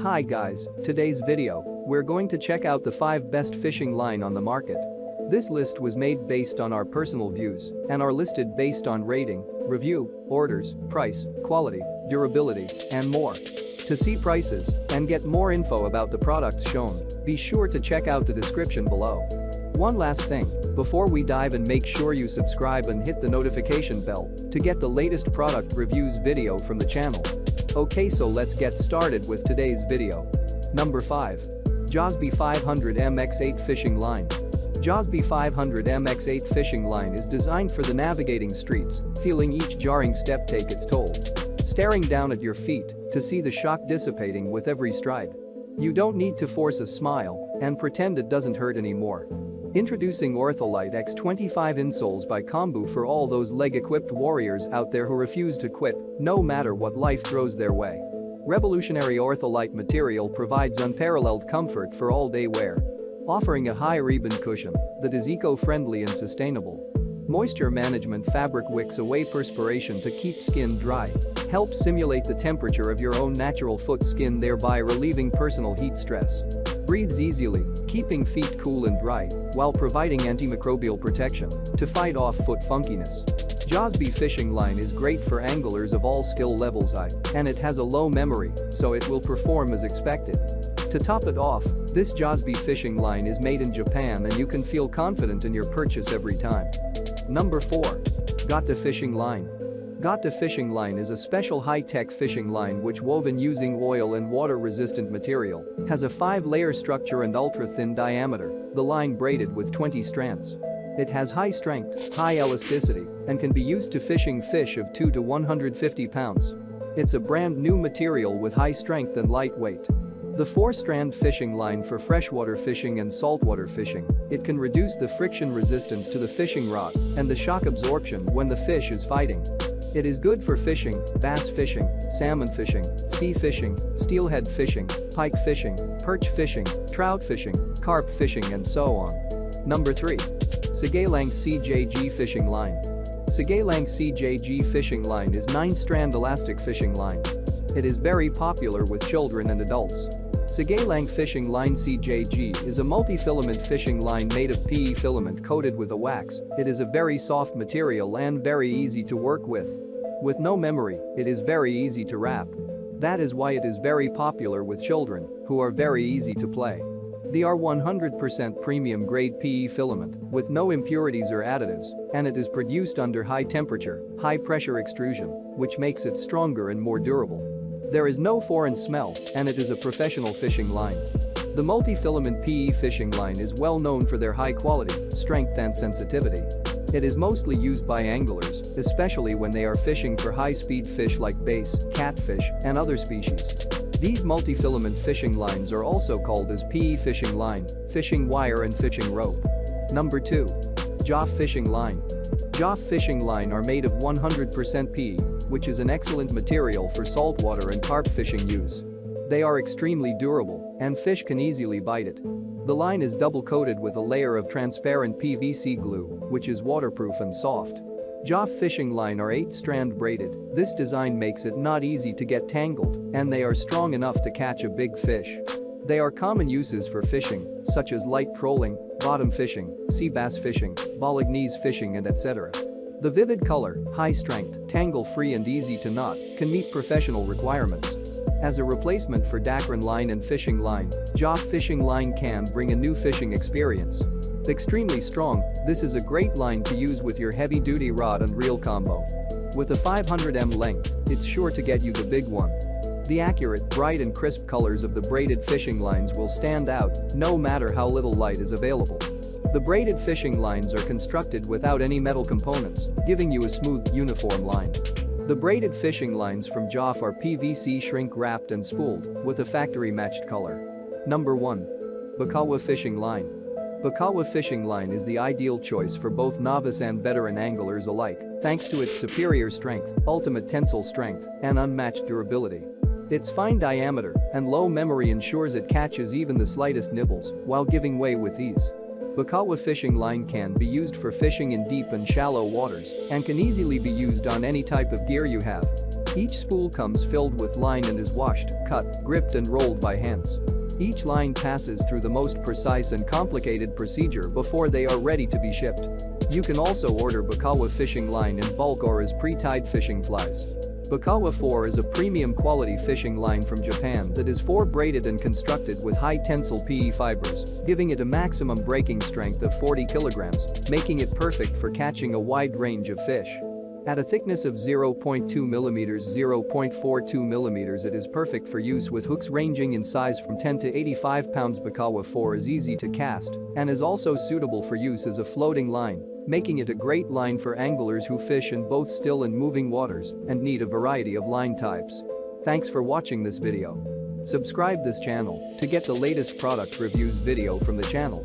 Hi guys, today's video, we're going to check out the 5 best fishing line on the market. This list was made based on our personal views and are listed based on rating, review, orders, price, quality, durability, and more. To see prices and get more info about the products shown, be sure to check out the description below. One last thing, before we dive in, make sure you subscribe and hit the notification bell to get the latest product reviews video from the channel. Okay, so let's get started with today's video. Number 5. JOSBY 500 MX8 Fishing Line. JOSBY 500 MX8 Fishing Line is designed for the navigating streets, feeling each jarring step take its toll. Staring down at your feet to see the shock dissipating with every stride. You don't need to force a smile and pretend it doesn't hurt anymore. Introducing Ortholite X25 insoles by Kombu for all those leg-equipped warriors out there who refuse to quit, no matter what life throws their way. Revolutionary Ortholite material provides unparalleled comfort for all-day wear. Offering a high ribbon cushion that is eco-friendly and sustainable. Moisture management fabric wicks away perspiration to keep skin dry. Helps simulate the temperature of your own natural foot skin, thereby relieving personal heat stress. Breathes easily, keeping feet cool and dry, while providing antimicrobial protection to fight off foot funkiness. JOSBY Fishing Line is great for anglers of all skill levels, and it has a low memory, so it will perform as expected. To top it off, this JOSBY Fishing Line is made in Japan and you can feel confident in your purchase every time. Number 4. GHOTDA Fishing Line. GHOTDA Fishing Line is a special high-tech fishing line which, woven using oil and water-resistant material, has a 5-layer structure and ultra-thin diameter, the line braided with 20 strands. It has high strength, high elasticity, and can be used to fishing fish of 2 to 150 pounds. It's a brand new material with high strength and lightweight. The 4-strand fishing line for freshwater fishing and saltwater fishing, it can reduce the friction resistance to the fishing rod and the shock absorption when the fish is fighting. It is good for fishing, bass fishing, salmon fishing, sea fishing, steelhead fishing, pike fishing, perch fishing, trout fishing, carp fishing, and so on. Number 3. Sougayilang CJG Fishing Line. Sougayilang CJG Fishing Line is 9-strand elastic fishing line. It is very popular with children and adults. Sougayilang Fishing Line CJG is a multi-filament fishing line made of PE filament coated with a wax. It is a very soft material and very easy to work with. With no memory, it is very easy to wrap. That is why it is very popular with children, who are very easy to play. They are 100% premium grade PE filament with no impurities or additives, and it is produced under high temperature, high pressure extrusion, which makes it stronger and more durable. There is no foreign smell, and it is a professional fishing line. The multi-filament PE fishing line is well known for their high quality, strength, and sensitivity. It is mostly used by anglers, especially when they are fishing for high-speed fish like bass, catfish, and other species. These multi-filament fishing lines are also called as PE fishing line, fishing wire, and fishing rope. Number 2. JOF Fishing Line. JOF Fishing Line are made of 100% PE, which is an excellent material for saltwater and carp fishing use. They are extremely durable, and fish can easily bite it. The line is double-coated with a layer of transparent PVC glue, which is waterproof and soft. JOF Fishing Line are 8-strand braided. This design makes it not easy to get tangled, and they are strong enough to catch a big fish. They are common uses for fishing, such as light trolling, bottom fishing, sea bass fishing, Bolognese fishing, and etc. The vivid color, high strength, tangle-free, and easy to knot can meet professional requirements. As a replacement for Dacron line and fishing line, JOF Fishing Line can bring a new fishing experience. Extremely strong, this is a great line to use with your heavy-duty rod and reel combo. With a 500 length, it's sure to get you the big one. The accurate, bright, and crisp colors of the braided fishing lines will stand out, no matter how little light is available. The braided fishing lines are constructed without any metal components, giving you a smooth, uniform line. The braided fishing lines from JOF are PVC shrink-wrapped and spooled, with a factory-matched color. Number 1. Bakawa Fishing Line. Bakawa Fishing Line is the ideal choice for both novice and veteran anglers alike, thanks to its superior strength, ultimate tensile strength, and unmatched durability. Its fine diameter and low memory ensures it catches even the slightest nibbles while giving way with ease. Bakawa Fishing Line can be used for fishing in deep and shallow waters and can easily be used on any type of gear you have. Each spool comes filled with line and is washed, cut, gripped and rolled by hands. Each line passes through the most precise and complicated procedure before they are ready to be shipped. You can also order Bakawa fishing line in bulk or as pre-tied fishing flies. Bakawa 4 is a premium quality fishing line from Japan that is 4 braided and constructed with high tensile PE fibers, giving it a maximum breaking strength of 40 kilograms, making it perfect for catching a wide range of fish. At a thickness of 0.2 mm 0.42 mm it is perfect for use with hooks ranging in size from 10 to 85 pounds. Bakawa 4 is easy to cast and is also suitable for use as a floating line, making it a great line for anglers who fish in both still and moving waters and need a variety of line types. Thanks for watching this video. Subscribe this channel to get the latest product reviews video from the channel.